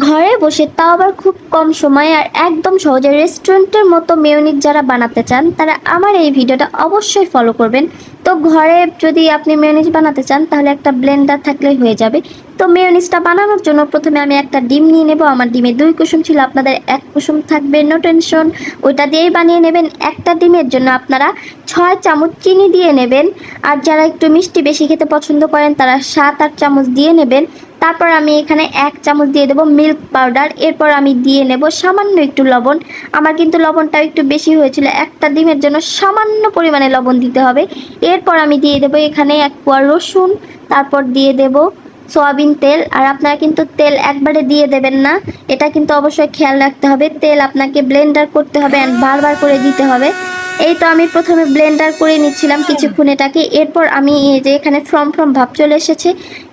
ঘরে বসে তাও আবার খুব কম সময়ে আর একদম সহজে রেস্টুরেন্টের মতো মেয়োনিজ যারা বানাতে চান তারা আমার এই ভিডিওটা অবশ্যই ফলো করবেন। তো ঘরে যদি আপনি মেয়োনিজ বানাতে চান তাহলে একটা ব্লেন্ডার থাকলেই হয়ে যাবে। তো মেয়োনিজটা বানানোর জন্য প্রথমে আমি একটা ডিম নিয়ে নেব। আমার ডিমে 2 কুসুম ছিল, আপনাদের 1 কুসুম থাকবে, নো টেনশন, ওইটা দিয়েই বানিয়ে নেবেন। একটা ডিমের জন্য আপনারা 6 চামচ চিনি দিয়ে নেবেন। আর যারা একটু মিষ্টি বেশি খেতে পছন্দ করেন তারা 7-8 চামচ দিয়ে নেবেন। তারপর আমি এখানে 1 চামচ দিয়ে দেবো মিল্ক পাউডার। এরপর আমি দিয়ে নেব সামান্য একটু লবণ। আমার কিন্তু লবণটাও একটু বেশি হয়েছিল, একটা ডিমের জন্য সামান্য পরিমাণে লবণ দিতে হবে। এরপর আমি দিয়ে দেবো এখানে 1 কোয়া রসুন। তারপর দিয়ে দেব সয়াবিন তেল। আর আপনারা কিন্তু তেল একবারে দিয়ে দেবেন না, এটা কিন্তু অবশ্যই খেয়াল রাখতে হবে। তেল আপনাকে ব্লেন্ডার করতে হবে অ্যান্ড বারবার করে দিতে হবে। এই তো আমি প্রথমে ব্লেন্ডার করে নিচ্ছিলাম কিছুক্ষণ এটাকে। এরপর আমি এই যে এখানে ফ্রম ভাব চলে এসেছে।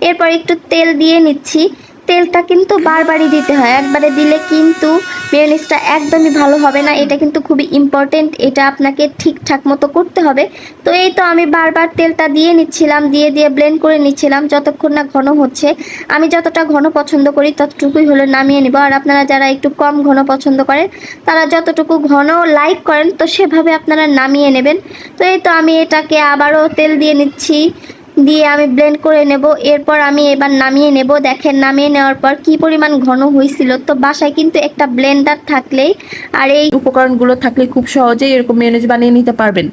এরপর একটু তেল দিয়ে নিচ্ছি। তেলটা কিন্তু বারবারই দিতে হয়, একবারে দিলে কিন্তু মেয়োনিজটা একদমই ভালো হবে না। এটা কিন্তু খুবই ইম্পর্টেন্ট, এটা আপনাকে ঠিকঠাক মতো করতে হবে। তো এই তো আমি বারবার তেলটা দিয়ে নিচ্ছিলাম, দিয়ে দিয়ে ব্লেন্ড করে নিচ্ছিলাম যতক্ষণ না ঘন হচ্ছে। আমি যতটা ঘন পছন্দ করি ততটুকুই হলে নামিয়ে নিব। আর আপনারা যারা একটু কম ঘন পছন্দ করেন তারা যতটুকু ঘন লাইক করেন তো সেভাবে আপনারা নামিয়ে নেবেন। তো এই তো আমি এটাকে আবারও তেল দিয়ে নিচ্ছি, দিয়ে আমি ব্লেন্ড করে নেব। এরপর আমি এবার নামিয়ে নেব। দেখেন নামিয়ে নেওয়ার পর কি পরিমাণ ঘন হয়েছিল। তো বাসায় কিন্তু একটা ব্লেন্ডার থাকলেই আর এই উপকরণগুলো থাকলে খুব সহজেই এরকম মেয়োনিজ বানিয়ে নিতে পারবেন।